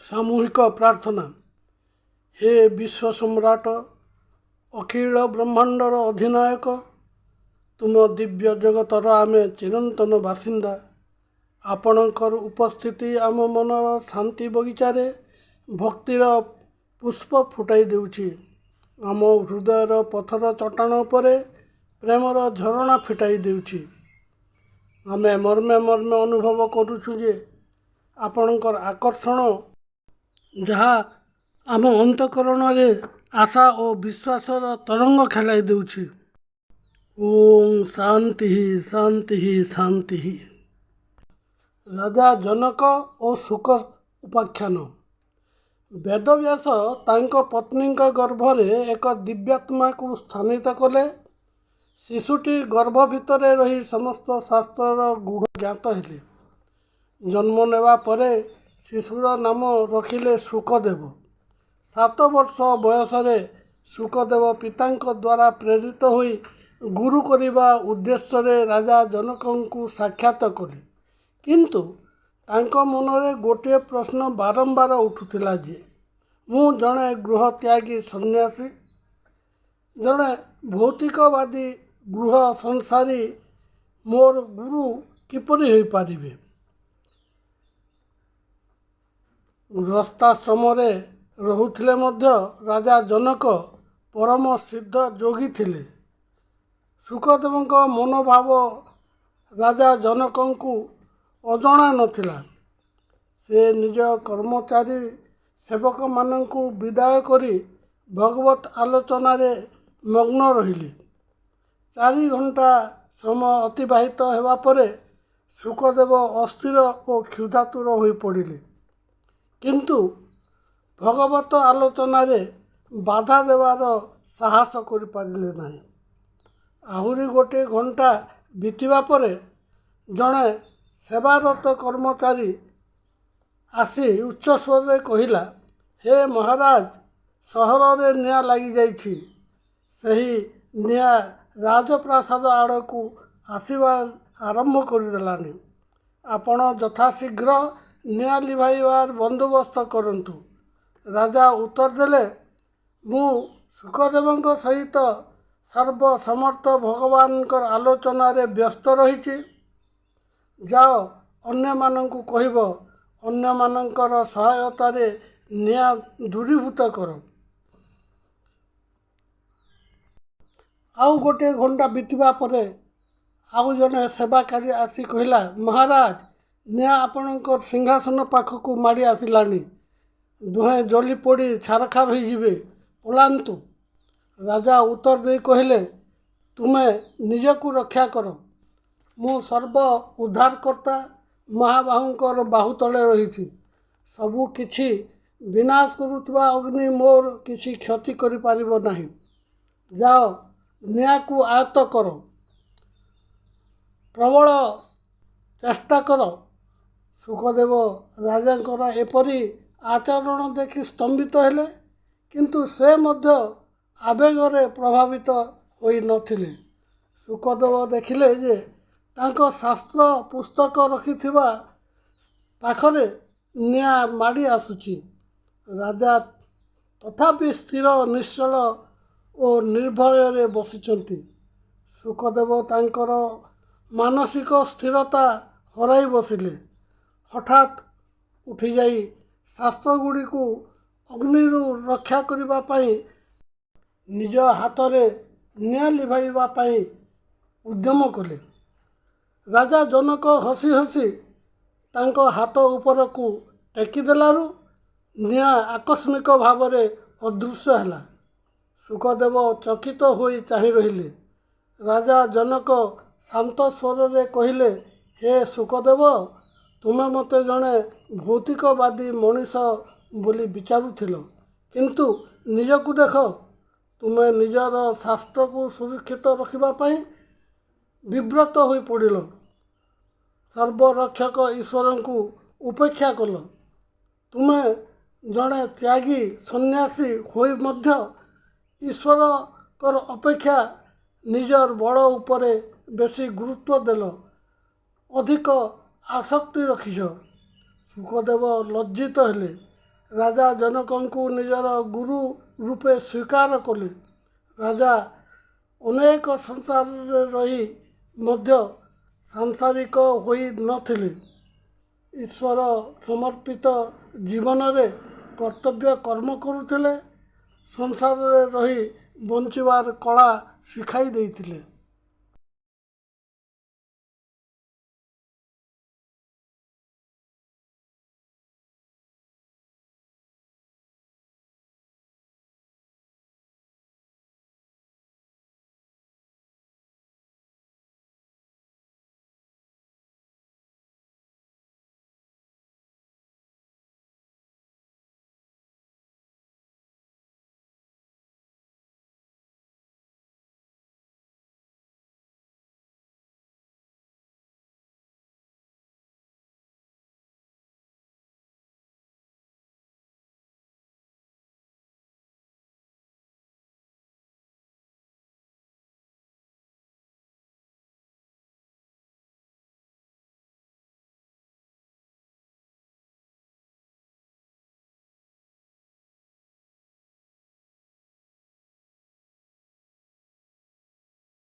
ସାମୂହିକ ପ୍ରାର୍ଥନା। ହେ ବିଶ୍ୱ ସମ୍ରାଟ, ଅଖିଳ ବ୍ରହ୍ମାଣ୍ଡର ଅଧିନାୟକ, ତୁମ ଦିବ୍ୟ ଜଗତର ଆମେ ଚିରନ୍ତନ ବାସିନ୍ଦା। ଆପଣଙ୍କର ଉପସ୍ଥିତି ଆମ ମନର ଶାନ୍ତି ବଗିଚାରେ ଭକ୍ତିର ପୁଷ୍ପ ଫୁଟାଇ ଦେଉଛି। ଆମ ହୃଦୟର ପଥର ଚଟାଣ ଉପରେ ପ୍ରେମର ଝରଣା ଫିଟାଇ ଦେଉଛି। ଆମେ ମର୍ମେ ମର୍ମେ ଅନୁଭବ କରୁଛୁ ଯେ ଆପଣଙ୍କର ଆକର୍ଷଣ ଯାହା ଆମ ଅନ୍ତଃକରଣରେ ଆଶା ଓ ବିଶ୍ୱାସର ତରଙ୍ଗ ଖେଳାଇ ଦେଉଛି। ଓଁ ଶାନ୍ତି ଶାନ୍ତି ଶାନ୍ତି। ରାଜା ଜନକ ଓ ଶୁକ ଉପାଖ୍ୟାନ। ବେଦବ୍ୟାସ ତାଙ୍କ ପତ୍ନୀଙ୍କ ଗର୍ଭରେ ଏକ ଦିବ୍ୟାତ୍ମାକୁ ସ୍ଥାନିତ କଲେ। ଶିଶୁଟି ଗର୍ଭ ଭିତରେ ରହି ସମସ୍ତ ଶାସ୍ତ୍ରର ଗୂଢ଼ ଜ୍ଞାତ ହେଲେ। ଜନ୍ମ ନେବା ପରେ ଶିଶୁର ନାମ ରଖିଲେ ଶୁକଦେବ। 7 ବର୍ଷ ବୟସରେ ଶୁକଦେବ ପିତାଙ୍କ ଦ୍ୱାରା ପ୍ରେରିତ ହୋଇ ଗୁରୁ କରିବା ଉଦ୍ଦେଶ୍ୟରେ ରାଜା ଜନକଙ୍କୁ ସାକ୍ଷାତ କଲେ। କିନ୍ତୁ ତାଙ୍କ ମନରେ ଗୋଟିଏ ପ୍ରଶ୍ନ ବାରମ୍ବାର ଉଠୁଥିଲା ଯେ ମୁଁ ଜଣେ ଗୃହତ୍ୟାଗୀ ସନ୍ନ୍ୟାସୀ, ଜଣେ ଭୌତିକବାଦୀ ଗୃହ ସଂସାରୀ ମୋର ଗୁରୁ କିପରି ହୋଇପାରିବେ? ଗୃହସ୍ଥାଶ୍ରମରେ ରହୁଥିଲେ ମଧ୍ୟ ରାଜା ଜନକ ପରମ ସିଦ୍ଧ ଯୋଗୀ ଥିଲେ। ଶୁକଦେବଙ୍କ ମନୋଭାବ ରାଜା ଜନକଙ୍କୁ ଅଜଣା ନଥିଲା। ସେ ନିଜ କର୍ମଚାରୀ ସେବକମାନଙ୍କୁ ବିଦାୟ କରି ଭଗବତ୍ ଆଲୋଚନାରେ ମଗ୍ନ ରହିଲେ। 4 ଘଣ୍ଟା ସମୟ ଅତିବାହିତ ହେବା ପରେ ଶୁକଦେବ ଅସ୍ଥିର ଓ କ୍ଷୁଧାତୁର ହୋଇପଡ଼ିଲେ। କିନ୍ତୁ ଭଗବତ ଆଲୋଚନାରେ ବାଧା ଦେବାର ସାହସ କରିପାରିଲେ ନାହିଁ। ଆହୁରି ଗୋଟିଏ ଘଣ୍ଟା ବିତିବା ପରେ ଜଣେ ସେବାରତ କର୍ମଚାରୀ ଆସି ଉଚ୍ଚସ୍ୱରରେ କହିଲା, ହେ ମହାରାଜ, ସହରରେ ନିଆଁ ଲାଗିଯାଇଛି। ସେହି ନିଆଁ ରାଜପ୍ରାସାଦ ଆଡ଼କୁ ଆସିବା ଆରମ୍ଭ କରିଦେଲାଣି। ଆପଣ ଯଥାଶୀଘ୍ର ନିଆଁ ଲିଭାଇବାର ବନ୍ଦୋବସ୍ତ କରନ୍ତୁ। ରାଜା ଉତ୍ତର ଦେଲେ, ମୁଁ ଶୁକଦେବଙ୍କ ସହିତ ସର୍ବସମର୍ଥ ଭଗବାନଙ୍କର ଆଲୋଚନାରେ ବ୍ୟସ୍ତ ରହିଛି। ଯାଅ, ଅନ୍ୟମାନଙ୍କୁ କହିବ, ଅନ୍ୟମାନଙ୍କର ସହାୟତାରେ ନିଆଁ ଦୂରୀଭୂତ କର। ଆଉ ଗୋଟିଏ ଘଣ୍ଟା ବିତିବା ପରେ ଆଉ ଜଣେ ସେବାକାରୀ ଆସି କହିଲା, ମହାରାଜ, ନିଆଁ ଆପଣଙ୍କ ସିଂହାସନ ପାଖକୁ ମାଡ଼ି ଆସିଲାଣି। ଦୁହେଁ ଜଳି ପୋଡ଼ି ଛାରଖାର ହୋଇଯିବେ, ପଳାନ୍ତୁ। ରାଜା ଉତ୍ତର ଦେଇ କହିଲେ, ତୁମେ ନିଜକୁ ରକ୍ଷା କର। ମୁଁ ସର୍ବ ଉଦ୍ଧାରକର୍ତ୍ତା ମହାବାହୁଙ୍କର ବାହୁ ତଳେ ରହିଛି। ସବୁ କିଛି ବିନାଶ କରୁଥିବା ଅଗ୍ନି ମୋର କିଛି କ୍ଷତି କରିପାରିବ ନାହିଁ। ଯାଅ, ନିଆଁକୁ ଆୟତ୍ତ କର। ପ୍ରବଳ ଚେଷ୍ଟା କର। ଶୁକଦେବ ରାଜାଙ୍କର ଏପରି ଆଚରଣ ଦେଖି ସ୍ତମ୍ଭିତ ହେଲେ। କିନ୍ତୁ ସେ ମଧ୍ୟ ଆବେଗରେ ପ୍ରଭାବିତ ହୋଇନଥିଲେ। ଶୁକଦେବ ଦେଖିଲେ ଯେ ତାଙ୍କ ଶାସ୍ତ୍ର ପୁସ୍ତକ ରଖିଥିବା ପାଖରେ ନିଆଁ ମାଡ଼ି ଆସୁଛି। ରାଜା ତଥାପି ସ୍ଥିର, ନିଶ୍ଚଳ ଓ ନିର୍ଭୟରେ ବସିଛନ୍ତି। ଶୁକଦେବ ତାଙ୍କର ମାନସିକ ସ୍ଥିରତା ହରାଇ ବସିଲେ। ହଠାତ୍ ଉଠିଯାଇ ଶାସ୍ତ୍ରଗୁଡ଼ିକୁ ଅଗ୍ନିରୁ ରକ୍ଷା କରିବା ପାଇଁ ନିଜ ହାତରେ ନିଆଁ ଲିଭାଇବା ପାଇଁ ଉଦ୍ୟମ କଲେ। ରାଜା ଜନକ ହସି ହସି ତାଙ୍କ ହାତ ଉପରକୁ ଟେକିଦେଲାରୁ ନିଆଁ ଆକସ୍ମିକ ଭାବରେ ଅଦୃଶ୍ୟ ହେଲା। ଶୁକଦେବ ଚକିତ ହୋଇ ଚାହିଁ ରହିଲେ। ରାଜା ଜନକ ଶାନ୍ତ ସ୍ୱରରେ କହିଲେ, ହେ ଶୁକଦେବ, ତୁମେ ମୋତେ ଜଣେ ଭୌତିକବାଦୀ ମଣିଷ ବୋଲି ବିଚାରୁଥିଲ। କିନ୍ତୁ ନିଜକୁ ଦେଖ, ତୁମେ ନିଜର ଶାସ୍ତ୍ରକୁ ସୁରକ୍ଷିତ ରଖିବା ପାଇଁ ବିବ୍ରତ ହୋଇ ପଡ଼ିଲ। ସର୍ବରକ୍ଷକ ଈଶ୍ୱରଙ୍କୁ ଉପେକ୍ଷା କଲ। ତୁମେ ଜଣେ ତ୍ୟାଗୀ ସନ୍ନ୍ୟାସୀ ହୋଇ ମଧ୍ୟ ଈଶ୍ୱରଙ୍କର ଅପେକ୍ଷା ନିଜର ବଳ ଉପରେ ବେଶୀ ଗୁରୁତ୍ୱ ଦେଲ, ଅଧିକ ଆସକ୍ତି ରଖିଛ। ଶୁକଦେବ ଲଜ୍ଜିତ ହେଲେ। ରାଜା ଜନକଙ୍କୁ ନିଜର ଗୁରୁ ରୂପେ ସ୍ୱୀକାର କଲେ। ରାଜା ଅନେକ ସଂସାରରେ ରହି ମଧ୍ୟ ସାଂସାରିକ ହୋଇ ନଥିଲେ। ଈଶ୍ୱର ସମର୍ପିତ ଜୀବନରେ କର୍ତ୍ତବ୍ୟ କର୍ମ କରୁଥିଲେ। ସଂସାରରେ ରହି ବଞ୍ଚିବାର କଳା ଶିଖାଇ ଦେଇଥିଲେ।